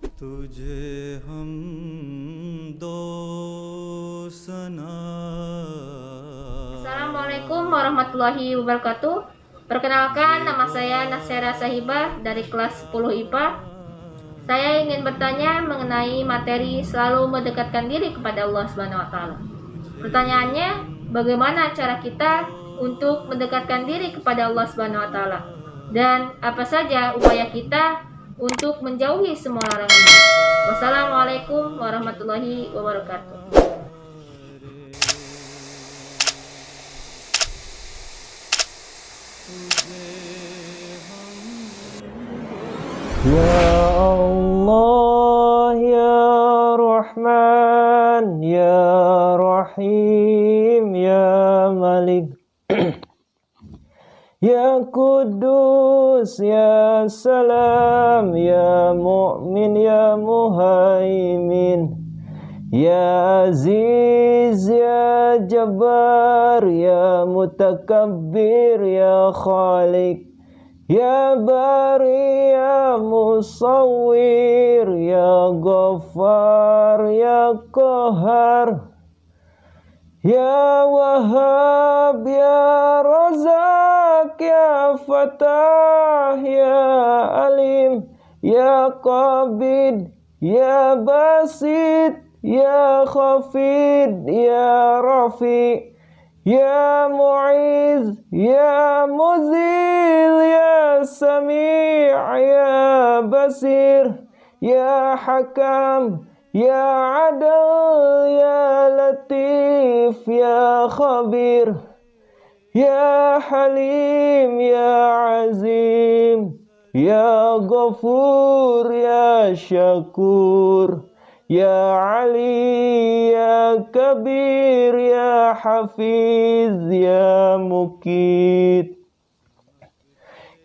तुझे हम दो सना. Assalamualaikum warahmatullahi wabarakatuh. Perkenalkan, nama saya Nasera Sahibah dari kelas 10 IPA. Saya ingin bertanya mengenai materi selalu mendekatkan diri kepada Allah Subhanahu wa taala. Pertanyaannya, bagaimana cara kita untuk mendekatkan diri kepada Allah Subhanahu wa taala? Dan apa saja upaya kita untuk menjauhi semua larangannya? Wassalamualaikum warahmatullahi wabarakatuh. Ya Allah, Ya Rahman, Ya Rahim, Ya Malik, Ya Kudus, Ya Salam, Ya Mu'min, Ya Muhaimin, Ya Aziz, Ya Jabbar, Ya Mutakabbir, Ya Khalik, Ya Bari, Ya Musawwir, Ya Ghaffar, Ya Qahar, Ya Wahhab, Ya Razak, Ya Fatah, Ya Alim, Ya Qabid, Ya Basit, Ya Khafid, Ya Rafi, Ya Mu'iz, Ya Muzil, Ya Sami', Ya Basir, Ya Hakam, Ya Adil, Ya Latif, Ya Khabir, Ya Halim, Ya Azim, Ya Ghafur, Ya Syakur, Ya Ali, Ya Kabir, Ya Hafiz, Ya Mukit,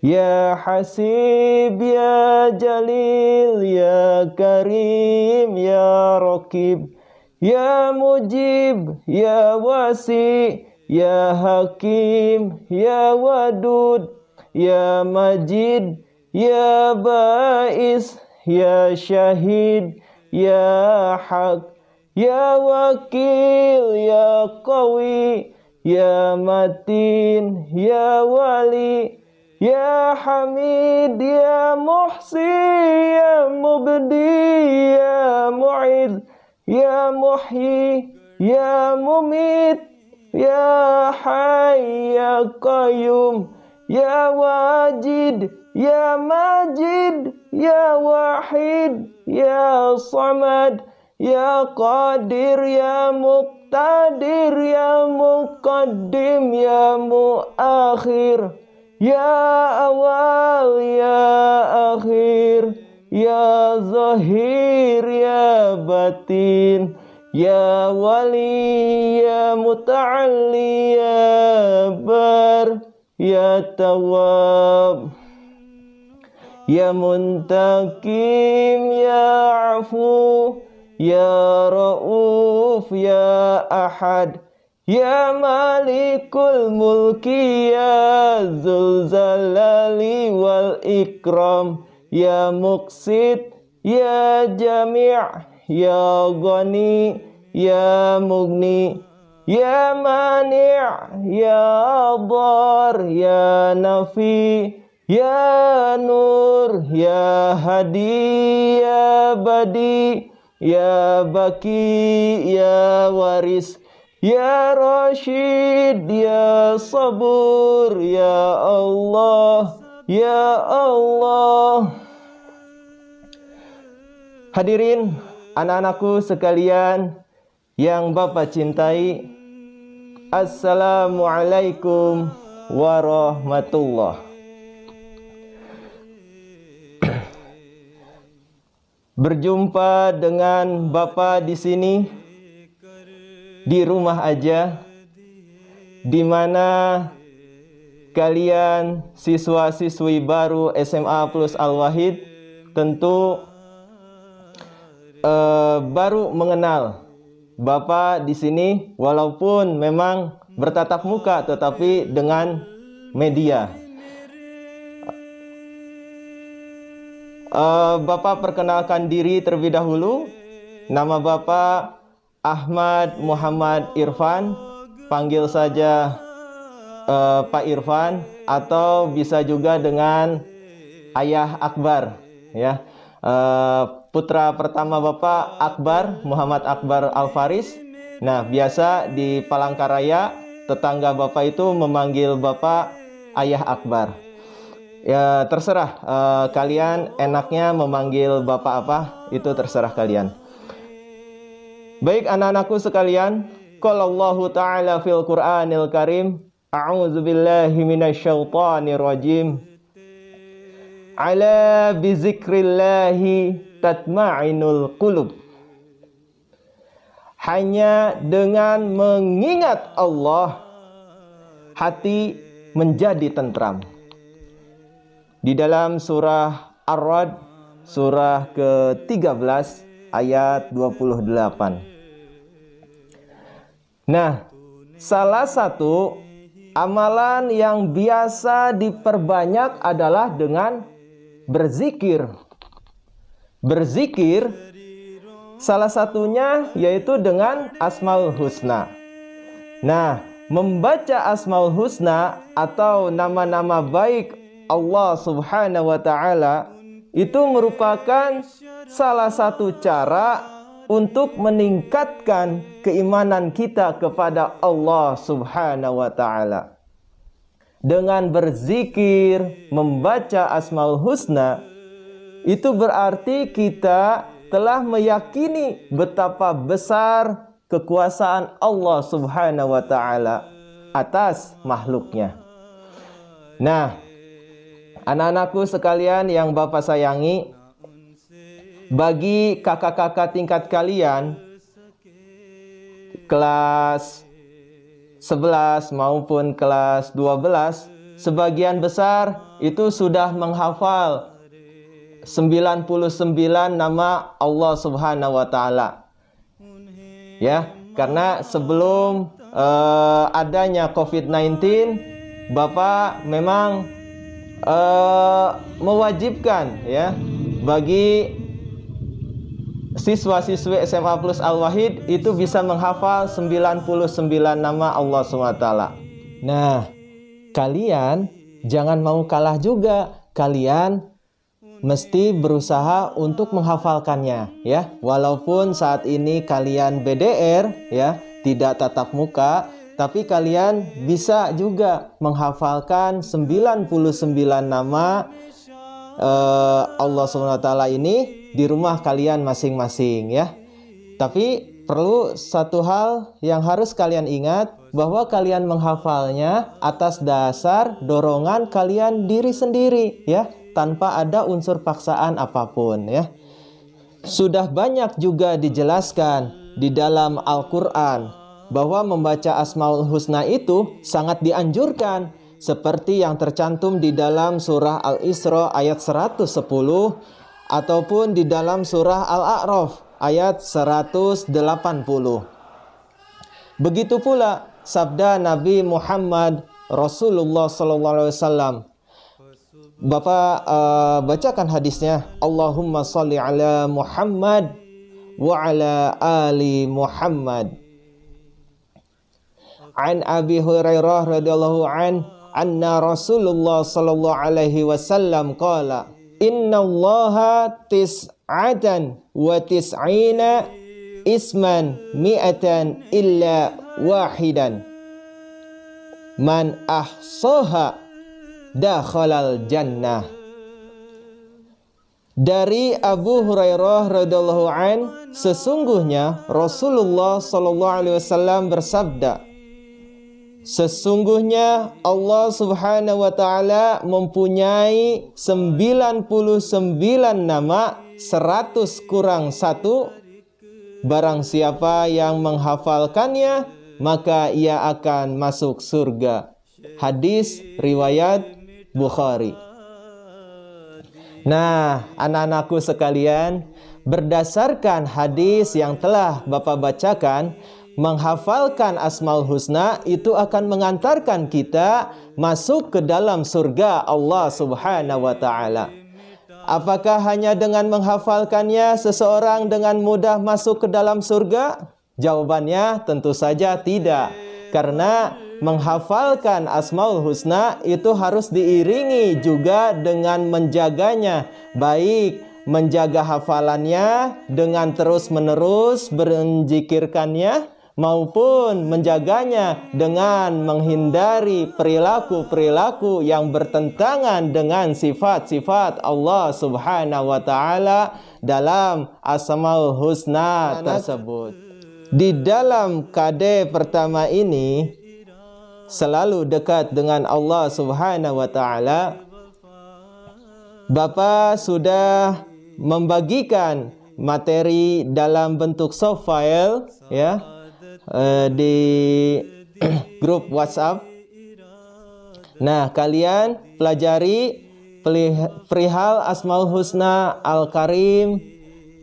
Ya Hasib, Ya Jalil, Ya Karim, Ya Raqib, Ya Mujib, Ya Wasi, Ya Hakim, Ya Wadud, Ya Majid, Ya Ba'is, Ya Syahid, Ya Haq, Ya Wakil, Ya Qawi, Ya Matin, Ya Wali, Ya Hamid, Ya Muhsi, Ya Mubdi, Ya Mu'iz, Ya Muhyi, Ya Mumit, Ya Hayy, Ya Qayyum, Ya Wajid, Ya Majid, Ya Wahid, Ya Samad, Ya Qadir, Ya Muqtadir, Ya Muqaddim, Ya Muakhir, Ya Awal, Ya Akhir, Ya Zahir, Ya Batin, Ya Wali, Ya Muta'alli, Ya Bar, Ya Tawwab, Ya Muntakim, Ya Afu, Ya Ra'uf, Ya Ahad, Ya Malikul Mulki, Ya Zulzalali wal Ikram, Ya Muqsit, Ya Jami', Ya Ghani, Ya Mugni, Ya Mani', Ya Dar, Ya Nafi, Ya Nur, Ya Hadi, Ya Badi, Ya Baki, Ya Waris, Ya Rashid, Ya Sabur, Ya Allah, Ya Allah. Hadirin anak-anakku sekalian yang Bapak cintai, Assalamualaikum warahmatullahi. Berjumpa dengan Bapak di sini di rumah aja, di mana kalian siswa-siswi baru SMA Plus Al-Wahid tentu baru mengenal Bapak di sini, walaupun memang bertatap muka tetapi dengan media. Bapak perkenalkan diri terlebih dahulu. Nama Bapak Ahmad Muhammad Irfan, panggil saja Pak Irfan, atau bisa juga dengan Ayah Akbar, ya. Putra pertama Bapak Akbar, Muhammad Akbar Al-Faris. Nah, biasa di Palangkaraya tetangga Bapak itu memanggil Bapak Ayah Akbar. Ya, terserah kalian enaknya memanggil Bapak apa, itu terserah kalian. Baik anak-anakku sekalian, qala Allahu ta'ala fil Qur'anil Karim, a'udzu billahi minasyaitonir rajim. Ala bizikrillahi tatma'inul qulub. Hanya dengan mengingat Allah, hati menjadi tentram. Di dalam surah Ar-Ra'd, surah ke-13 ayat 28. Nah, salah satu amalan yang biasa diperbanyak adalah dengan berzikir. Berzikir salah satunya yaitu dengan Asmaul Husna. Nah, membaca Asmaul Husna atau nama-nama baik Allah Subhanahu wa Ta'ala itu merupakan salah satu cara untuk meningkatkan keimanan kita kepada Allah Subhanahu wa Ta'ala. Dengan berzikir, membaca Asmaul Husna, itu berarti kita telah meyakini betapa besar kekuasaan Allah Subhanahu wa Ta'ala atas makhluknya. Nah, anak-anakku sekalian yang Bapak sayangi, bagi kakak-kakak tingkat kalian kelas 11 maupun kelas 12, sebagian besar itu sudah menghafal 99 nama Allah Subhanahu wa Ta'ala. Ya, karena sebelum adanya COVID-19, Bapak memang mewajibkan ya bagi siswa-siswi SMA Plus Al-Wahid itu bisa menghafal 99 nama Allah SWT. Nah, kalian jangan mau kalah juga. Kalian mesti berusaha untuk menghafalkannya ya. Walaupun saat ini kalian BDR ya, tidak tatap muka, tapi kalian bisa juga menghafalkan 99 nama Allah SWT ini di rumah kalian masing-masing ya. Tapi perlu satu hal yang harus kalian ingat, bahwa kalian menghafalnya atas dasar dorongan kalian diri sendiri ya, tanpa ada unsur paksaan apapun ya. Sudah banyak juga dijelaskan di dalam Al-Quran bahwa membaca Asmaul Husna itu sangat dianjurkan, seperti yang tercantum di dalam surah Al-Isra ayat 110 ataupun di dalam surah Al-A'raf ayat 180. Begitu pula sabda Nabi Muhammad Rasulullah SAW. Bapak bacakan hadisnya. Allahumma salli ala Muhammad wa ala ali Muhammad. An Abi Hurairah radhiyallahu anna Rasulullah sallallahu alaihi wasallam qala, innallaha tis'atan wa tis'ina isman mi'atan illa wahidan, man ahsaha dakhalal jannah. Dari Abu Hurairah radhiyallahu sesungguhnya Rasulullah sallallahu alaihi wasallam bersabda, sesungguhnya Allah Subhanahu wa Ta'ala mempunyai 99 nama, 100 kurang 1. Barang siapa yang menghafalkannya, maka ia akan masuk surga. Hadis riwayat Bukhari. Nah, anak-anakku sekalian, berdasarkan hadis yang telah Bapak bacakan, menghafalkan Asmaul Husna itu akan mengantarkan kita masuk ke dalam surga Allah Subhanahu wa Ta'ala. Apakah hanya dengan menghafalkannya seseorang dengan mudah masuk ke dalam surga? Jawabannya tentu saja tidak. Karena menghafalkan Asmaul Husna itu harus diiringi juga dengan menjaganya. Baik menjaga hafalannya dengan terus-menerus berzikirkannya, maupun menjaganya dengan menghindari perilaku-perilaku yang bertentangan dengan sifat-sifat Allah Subhanahu wa taala dalam Asmaul Husna tersebut. Di dalam KD pertama ini selalu dekat dengan Allah Subhanahu wa taala. Bapak sudah membagikan materi dalam bentuk soft file ya di grup WhatsApp. Nah, kalian pelajari perihal Asmaul Husna, Al-Karim,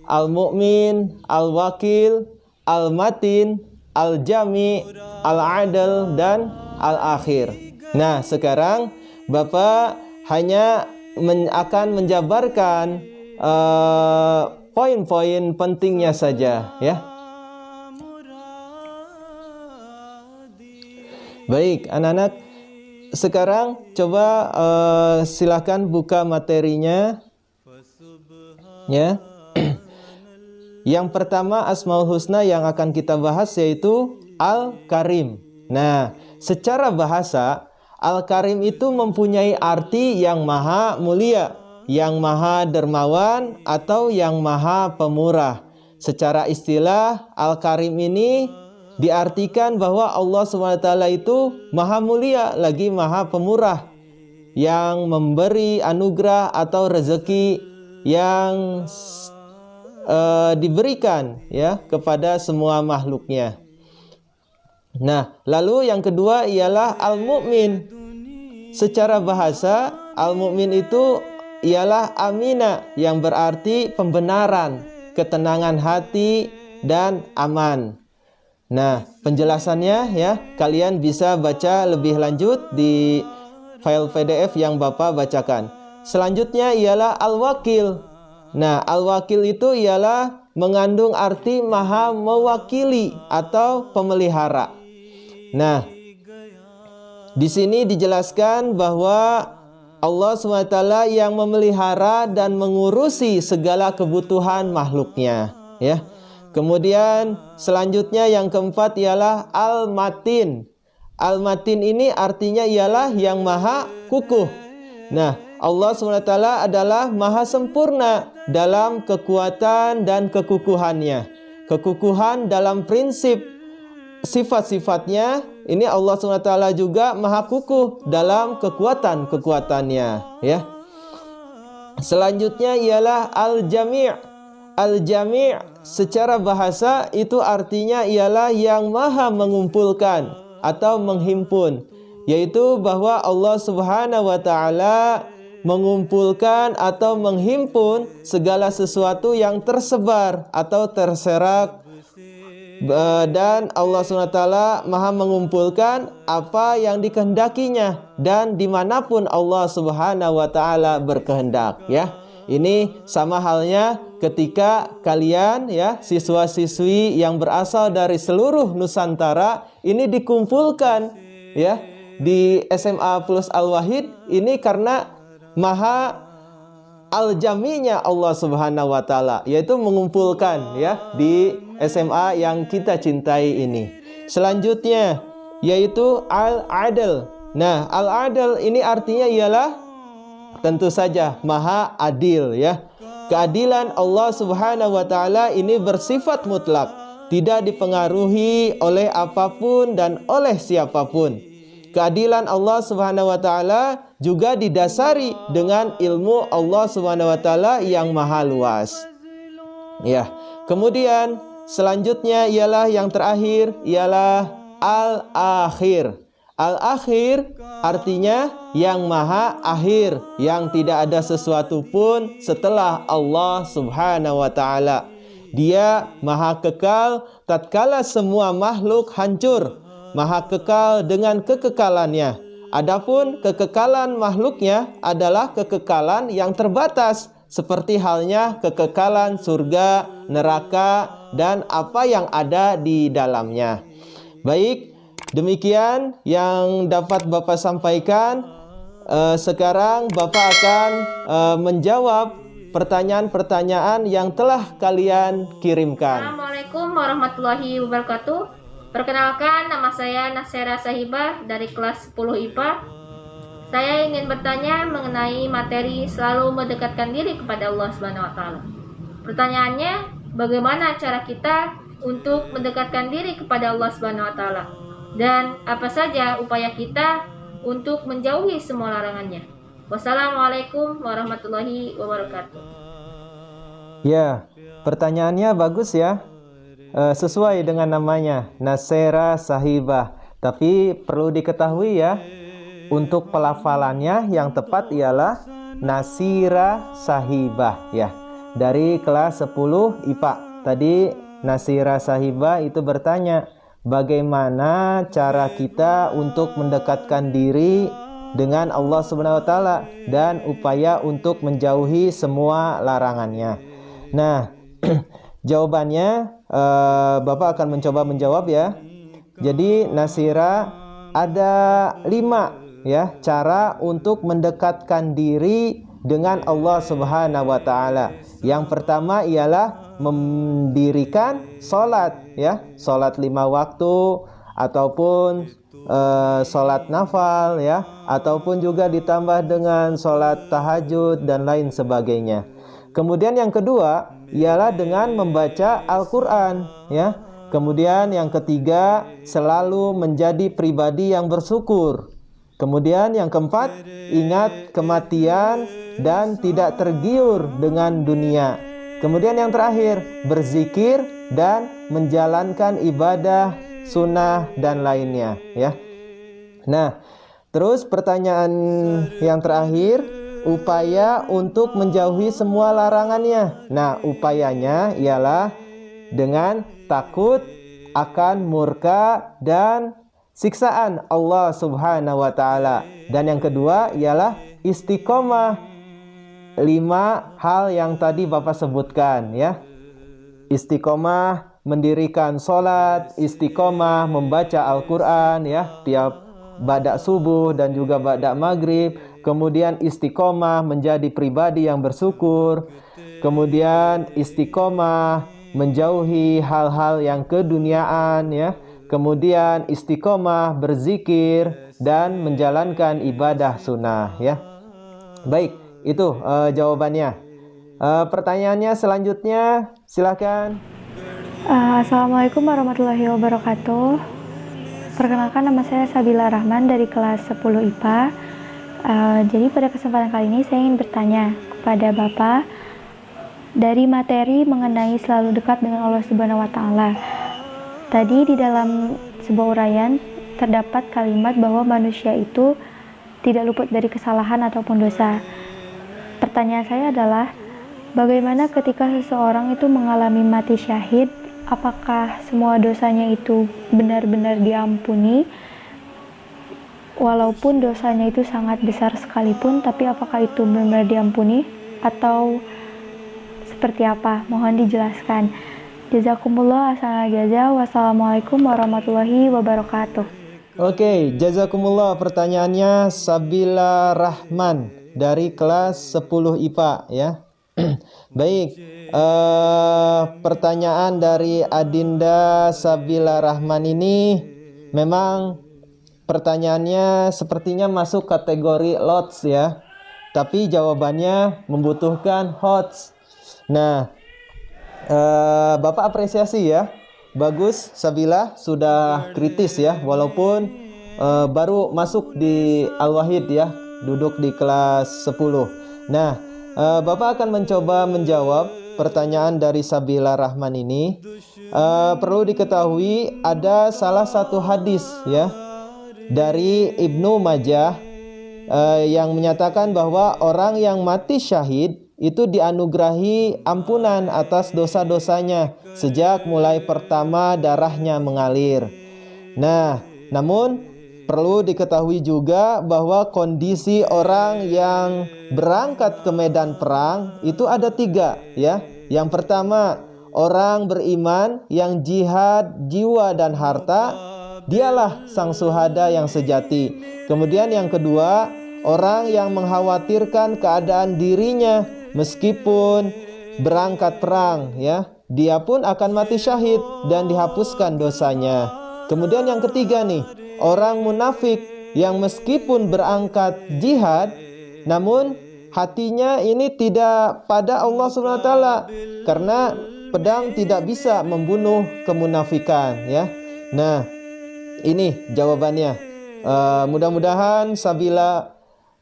Al-Mu'min, Al-Wakil, Al-Matin, Al-Jami, Al-Adil, dan Al-Akhir. Nah, sekarang Bapak hanya akan menjabarkan poin-poin pentingnya saja ya. Baik anak-anak, sekarang coba silakan buka materinya ya. Yang pertama Asmaul Husna yang akan kita bahas yaitu Al-Karim. Nah, secara bahasa Al-Karim itu mempunyai arti yang maha mulia, yang maha dermawan, atau yang maha pemurah. Secara istilah, Al-Karim ini diartikan bahwa Allah SWT itu maha mulia, lagi maha pemurah, yang memberi anugerah atau rezeki yang diberikan ya kepada semua makhluknya. Nah, lalu yang kedua ialah Al-Mu'min. Secara bahasa, Al-Mu'min itu ialah amina, yang berarti pembenaran, ketenangan hati, dan aman. Nah, penjelasannya ya, kalian bisa baca lebih lanjut di file PDF yang Bapak bacakan. Selanjutnya ialah Al-Wakil. Nah, Al-Wakil itu ialah mengandung arti maha mewakili atau pemelihara. Nah, di sini dijelaskan bahwa Allah SWT yang memelihara dan mengurusi segala kebutuhan makhluknya ya. Kemudian selanjutnya yang keempat ialah Al-Matin. Al-Matin ini artinya ialah yang maha kukuh. Nah, Allah SWT adalah maha sempurna dalam kekuatan dan kekukuhannya. Kekukuhan dalam prinsip sifat-sifatnya, ini Allah SWT juga maha kukuh dalam kekuatan-kekuatannya ya. Selanjutnya ialah Al-Jami'. Al-Jami' secara bahasa itu artinya ialah yang maha mengumpulkan atau menghimpun, yaitu bahwa Allah Subhanahu wa taala mengumpulkan atau menghimpun segala sesuatu yang tersebar atau terserak, dan Allah SWT maha mengumpulkan apa yang dikehendakinya dan dimanapun Allah Subhanahu wa taala berkehendak ya. Ini sama halnya ketika kalian ya, siswa-siswi yang berasal dari seluruh Nusantara ini dikumpulkan ya di SMA Plus Al-Wahid ini karena maha Al-Jami'nya Allah Subhanahu wa taala, yaitu mengumpulkan ya di SMA yang kita cintai ini. Selanjutnya yaitu Al-Adil. Nah, Al-Adil ini artinya ialah tentu saja maha adil ya. Keadilan Allah Subhanahu wa taala ini bersifat mutlak, tidak dipengaruhi oleh apapun dan oleh siapapun. Keadilan Allah Subhanahu wa taala juga didasari dengan ilmu Allah Subhanahu wa taala yang maha luas. Ya. Kemudian selanjutnya ialah yang terakhir ialah Al-Akhir. Al-Akhir artinya yang maha akhir, yang tidak ada sesuatu pun setelah Allah Subhanahu wa taala. Dia maha kekal tatkala semua makhluk hancur, maha kekal dengan kekekalannya. Adapun kekekalan makhluknya adalah kekekalan yang terbatas seperti halnya kekekalan surga, neraka, dan apa yang ada di dalamnya. Baik, demikian yang dapat Bapak sampaikan. Sekarang Bapak akan menjawab pertanyaan-pertanyaan yang telah kalian kirimkan. Assalamualaikum warahmatullahi wabarakatuh. Perkenalkan, nama saya Nasera Sahibah dari kelas 10 IPA. Saya ingin bertanya mengenai materi selalu mendekatkan diri kepada Allah Subhanahu wa taala. Pertanyaannya, bagaimana cara kita untuk mendekatkan diri kepada Allah Subhanahu wa taala? Dan apa saja upaya kita untuk menjauhi semua larangannya? Wassalamualaikum warahmatullahi wabarakatuh. Ya, pertanyaannya bagus ya. Sesuai dengan namanya, Nasera Sahibah. Tapi perlu diketahui ya, untuk pelafalannya yang tepat ialah Nasira Sahibah ya. Dari kelas 10 IPA. Tadi Nasira Sahibah itu bertanya, bagaimana cara kita untuk mendekatkan diri dengan Allah Subhanahu wa taala dan upaya untuk menjauhi semua larangannya. Nah, jawabannya Bapak akan mencoba menjawab ya. Jadi Nasira ada 5 ya cara untuk mendekatkan diri dengan Allah Subhanahu wa taala. Yang pertama ialah mendirikan salat ya, salat 5 waktu ataupun salat nafal ya, ataupun juga ditambah dengan salat tahajud dan lain sebagainya. Kemudian yang kedua ialah dengan membaca Al-Qur'an ya. Kemudian yang ketiga selalu menjadi pribadi yang bersyukur. Kemudian yang keempat, ingat kematian dan tidak tergiur dengan dunia. Kemudian yang terakhir, berzikir dan menjalankan ibadah, sunnah dan lainnya ya. Nah, terus pertanyaan yang terakhir, upaya untuk menjauhi semua larangannya. Nah, upayanya ialah dengan takut akan murka dan siksaan Allah Subhanahu wa taala. Dan yang kedua ialah istiqomah. 5 hal yang tadi Bapak sebutkan ya. Istiqomah mendirikan salat, istiqomah membaca Al-Qur'an ya, tiap ba'da subuh dan juga ba'da maghrib. Kemudian istiqomah menjadi pribadi yang bersyukur. Kemudian istiqomah menjauhi hal-hal yang keduniaan ya. Kemudian istiqomah berzikir dan menjalankan ibadah sunnah ya. Baik, itu jawabannya. Pertanyaannya selanjutnya silakan. Assalamualaikum warahmatullahi wabarakatuh. Perkenalkan, nama saya Sabila Rahman dari kelas 10 IPA. Jadi pada kesempatan kali ini saya ingin bertanya kepada Bapak dari materi mengenai selalu dekat dengan Allah Subhanahu wa taala. Tadi di dalam sebuah uraian terdapat kalimat bahwa manusia itu tidak luput dari kesalahan ataupun dosa. Pertanyaan saya adalah, bagaimana ketika seseorang itu mengalami mati syahid, apakah semua dosanya itu benar-benar diampuni? Walaupun dosanya itu sangat besar sekalipun, tapi apakah itu benar-benar diampuni? Atau seperti apa? Mohon dijelaskan. Jazakumullah ahsanal jazaa. Wassalamualaikum warahmatullahi wabarakatuh. Oke, jazakumullah. Pertanyaannya Sabila Rahman dari kelas 10 IPA ya. Baik, pertanyaan dari Adinda Sabila Rahman ini memang pertanyaannya sepertinya masuk kategori lots ya. Tapi jawabannya membutuhkan hots. Nah, Bapak apresiasi ya. Bagus, Sabila sudah kritis ya, walaupun baru masuk di Al-Wahid ya, duduk di kelas 10. Nah, Bapak akan mencoba menjawab pertanyaan dari Sabila Rahman ini. Perlu diketahui ada salah satu hadis ya dari Ibnu Majah yang menyatakan bahwa orang yang mati syahid itu dianugerahi ampunan atas dosa-dosanya sejak mulai pertama darahnya mengalir. Nah, namun perlu diketahui juga bahwa kondisi orang yang berangkat ke medan perang itu ada 3 ya. Yang pertama, orang beriman yang jihad jiwa dan harta, dialah sang syuhada yang sejati. Kemudian yang kedua, orang yang mengkhawatirkan keadaan dirinya meskipun berangkat perang ya, dia pun akan mati syahid dan dihapuskan dosanya. Kemudian yang ketiga nih, orang munafik yang meskipun berangkat jihad namun hatinya ini tidak pada Allah SWT, karena pedang tidak bisa membunuh kemunafikan ya. Nah, ini jawabannya. Mudah-mudahan Sabila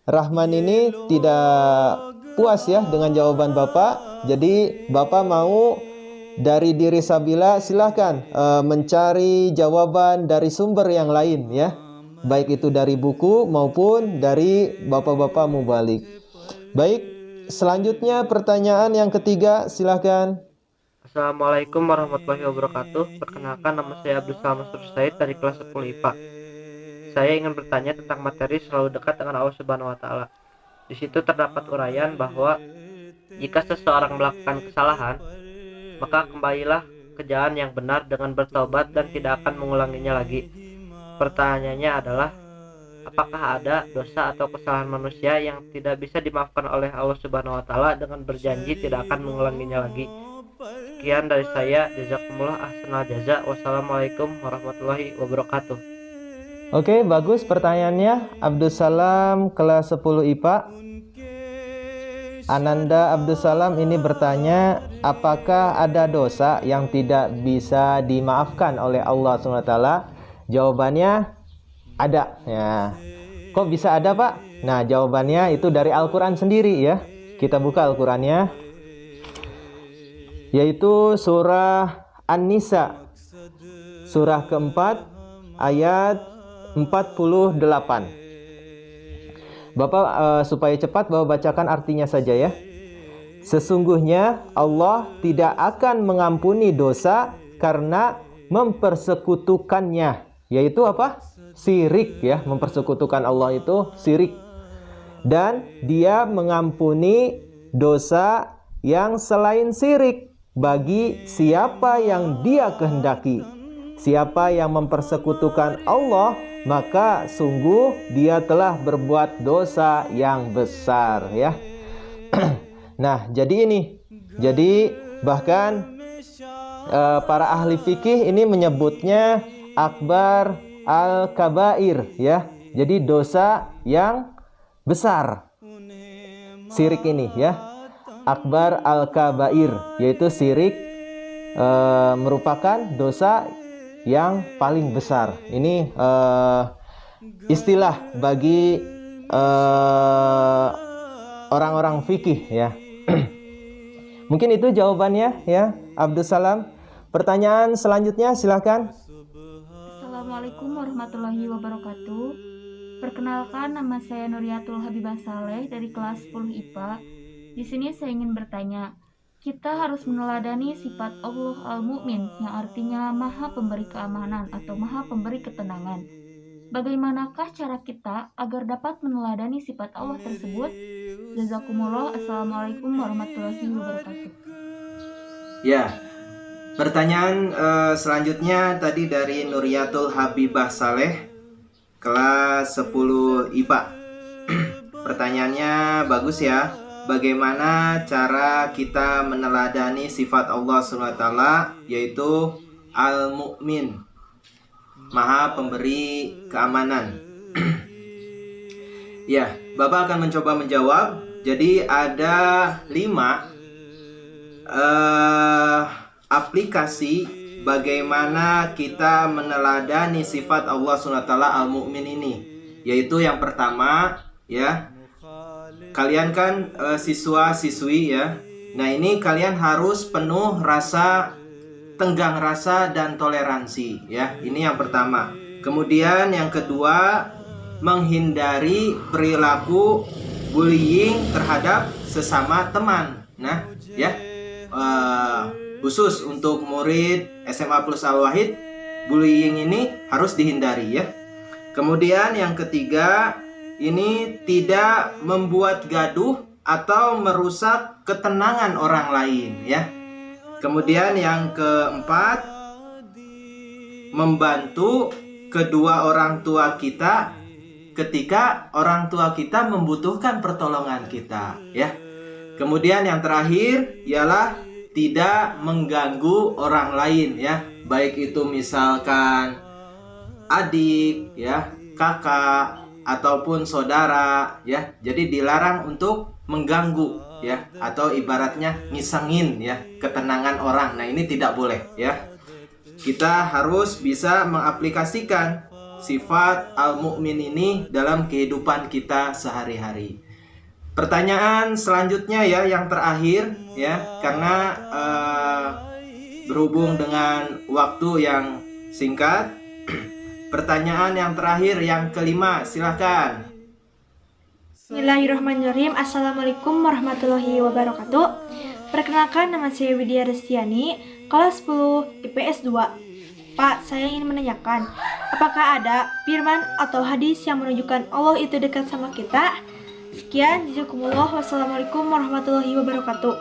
Rahman ini tidak puas ya dengan jawaban Bapak. Jadi Bapak mau dari diri Sabila silahkan mencari jawaban dari sumber yang lain ya, baik itu dari buku maupun dari bapak-bapak mubalik. Baik, selanjutnya pertanyaan yang ketiga, silahkan. Assalamualaikum warahmatullahi wabarakatuh. Perkenalkan, nama saya Abdul Salam Said dari kelas 10 IPA. Saya ingin bertanya tentang materi selalu dekat dengan Allah Subhanahu wa taala. Di situ terdapat uraian bahwa jika seseorang melakukan kesalahan, maka kembalilah ke jalan yang benar dengan bertobat dan tidak akan mengulanginya lagi. Pertanyaannya adalah, apakah ada dosa atau kesalahan manusia yang tidak bisa dimaafkan oleh Allah Subhanahu wa taala dengan berjanji tidak akan mengulanginya lagi? Sekian dari saya, jazakumullah ahsanal jaza. Wassalamualaikum warahmatullahi wabarakatuh. Oke, bagus pertanyaannya. Abdul Salam kelas 10 IPA. Ananda Abdul Salam ini bertanya, apakah ada dosa yang tidak bisa dimaafkan oleh Allah SWT? Jawabannya ada ya. Kok bisa ada, Pak? Nah, jawabannya itu dari Al-Quran sendiri ya. Kita buka Al-Qurannya, yaitu surah An-Nisa, surah keempat ayat 48. Bapak supaya cepat Bapak bacakan artinya saja ya. Sesungguhnya Allah tidak akan mengampuni dosa karena mempersekutukannya, yaitu apa? Syirik ya, mempersekutukan Allah itu syirik. Dan Dia mengampuni dosa yang selain syirik bagi siapa yang Dia kehendaki. Siapa yang mempersekutukan Allah, maka sungguh dia telah berbuat dosa yang besar ya. Nah, jadi ini. Jadi bahkan para ahli fikih ini menyebutnya akbar al-kabair ya. Jadi dosa yang besar. Syirik ini ya. Akbar al-kabair, yaitu syirik merupakan dosa yang paling besar. Ini istilah bagi orang-orang fikih ya. Mungkin itu jawabannya ya, Abdul Salam. Pertanyaan selanjutnya silakan. Assalamualaikum warahmatullahi wabarakatuh. Perkenalkan, nama saya Nuriatul Habibah Saleh dari kelas 10 IPA. Di sini saya ingin bertanya, kita harus meneladani sifat Allah Al-Mu'min yang artinya Maha Pemberi Keamanan atau Maha Pemberi Ketenangan. Bagaimanakah cara kita agar dapat meneladani sifat Allah tersebut? Jazakumullah. Assalamualaikum warahmatullahi wabarakatuh. Ya, pertanyaan selanjutnya tadi dari Nuriatul Habibah Saleh, kelas 10 IPA. Pertanyaannya bagus ya. Bagaimana cara kita meneladani sifat Allah SWT, yaitu Al-Mu'min, Maha Pemberi Keamanan. Ya, Bapak akan mencoba menjawab. Jadi ada 5 aplikasi bagaimana kita meneladani sifat Allah SWT Al-Mu'min ini. Yaitu yang pertama ya, kalian kan siswa-siswi ya. Nah, ini kalian harus penuh rasa tenggang rasa dan toleransi ya. Ini yang pertama. Kemudian yang kedua, menghindari perilaku bullying terhadap sesama teman. Nah, ya. Khusus untuk murid SMA Plus Al-Wahid, bullying ini harus dihindari ya. Kemudian yang ketiga, ini tidak membuat gaduh atau merusak ketenangan orang lain ya. Kemudian yang keempat, membantu kedua orang tua kita ketika orang tua kita membutuhkan pertolongan kita ya. Kemudian yang terakhir ialah tidak mengganggu orang lain ya, baik itu misalkan adik ya, kakak ataupun saudara ya. Jadi dilarang untuk mengganggu ya, atau ibaratnya ngisengin ya ketenangan orang. Nah, ini tidak boleh ya. Kita harus bisa mengaplikasikan sifat al-mu'min ini dalam kehidupan kita sehari-hari. Pertanyaan selanjutnya ya, yang terakhir ya, karena berhubung dengan waktu yang singkat. Pertanyaan yang terakhir, yang kelima, silahkan. Bismillahirrahmanirrahim. Assalamualaikum warahmatullahi wabarakatuh. Perkenalkan, nama saya Widya Restiani, kelas 10 IPS 2. Pak, saya ingin menanyakan, apakah ada firman atau hadis yang menunjukkan Allah itu dekat sama kita? Sekian, jazakumullah. Wassalamualaikum warahmatullahi wabarakatuh.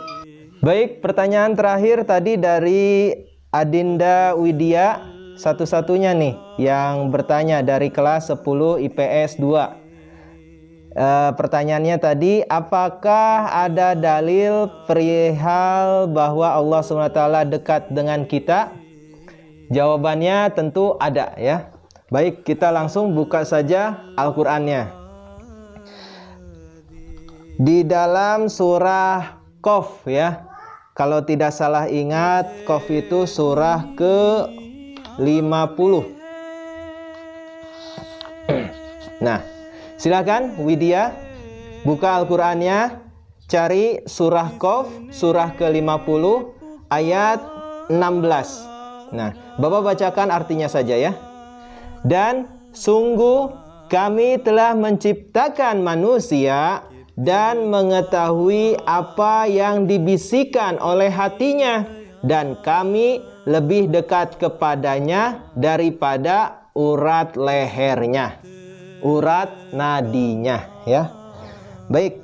Baik, pertanyaan terakhir tadi dari Adinda Widya, satu-satunya nih yang bertanya dari kelas 10 IPS 2. Pertanyaannya tadi, apakah ada dalil perihal bahwa Allah SWT dekat dengan kita? Jawabannya tentu ada ya. Baik, kita langsung buka saja Al-Qur'annya. Di dalam surah Qaf ya, kalau tidak salah ingat, Qaf itu surah ke-50. Nah, silakan Widya buka Al-Qur'annya, cari surah Qaf, surah ke-50 ayat 16. Nah, Bapak bacakan artinya saja ya. Dan sungguh kami telah menciptakan manusia dan mengetahui apa yang dibisikkan oleh hatinya, dan kami lebih dekat kepadanya daripada urat lehernya, urat nadinya ya. Baik.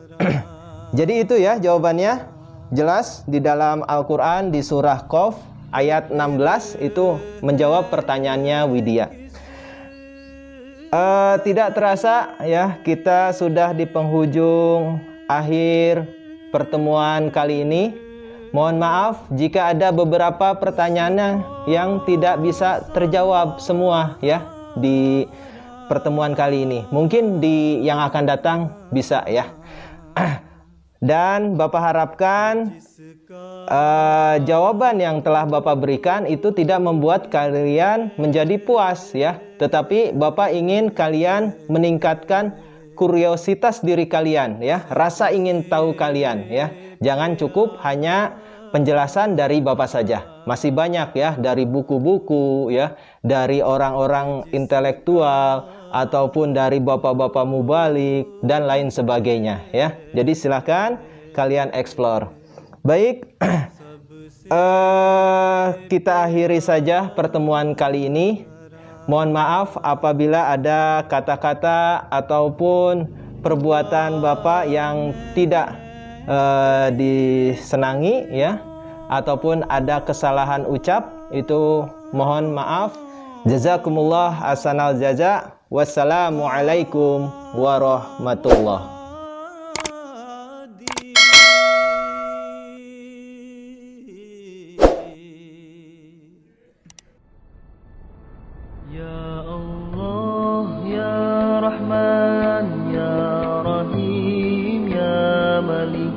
Jadi itu ya jawabannya, jelas di dalam Al-Qur'an di surah Qaf ayat 16 itu menjawab pertanyaannya Widya. Tidak terasa ya, kita sudah di penghujung akhir pertemuan kali ini. Mohon maaf jika ada beberapa pertanyaan yang tidak bisa terjawab semua ya di pertemuan kali ini. Mungkin di yang akan datang bisa ya. Dan Bapak harapkan jawaban yang telah Bapak berikan itu tidak membuat kalian menjadi puas ya, tetapi Bapak ingin kalian meningkatkan kuriositas diri kalian ya, rasa ingin tahu kalian ya. Jangan cukup hanya penjelasan dari Bapak saja, masih banyak ya dari buku-buku ya, dari orang-orang intelektual ataupun dari bapak-bapak mubalik dan lain sebagainya ya. Jadi silakan kalian explore. Baik, kita akhiri saja pertemuan kali ini. Mohon maaf apabila ada kata-kata ataupun perbuatan Bapak yang tidak disenangi ya, ataupun ada kesalahan ucap, itu mohon maaf. Jazakumullah ahsanal jaza. Wassalamualaikum warahmatullahi. Ya Allah, Ya Rahman, Ya Rahim, Ya Malik,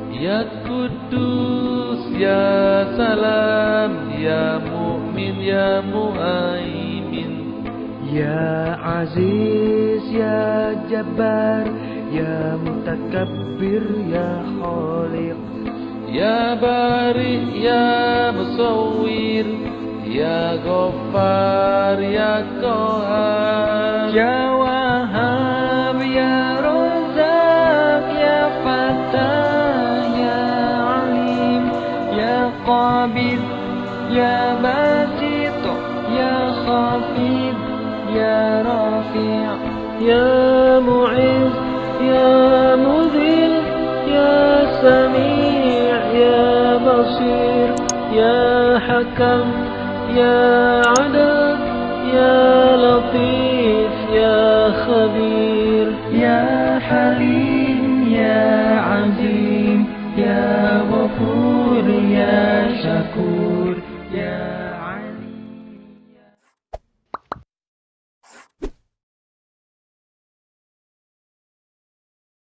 Ya Kudus, Ya Salam, Ya Mu'min, Ya Mu'aimin, Ya Aziz, Ya Jabbar, Ya Mutakabbir, Ya Khaliq, Ya Bari, Ya Musawwir, Ya Ghaffar, Ya Qahhar, Ya Wahhab, Ya Razzaq, Ya Fattah, Ya Alim, Ya Qabid, Ya Basit, Ya Khafid, يا رافع يا معز يا مذل يا سميع يا بصير يا حكم يا عدل يا لطيف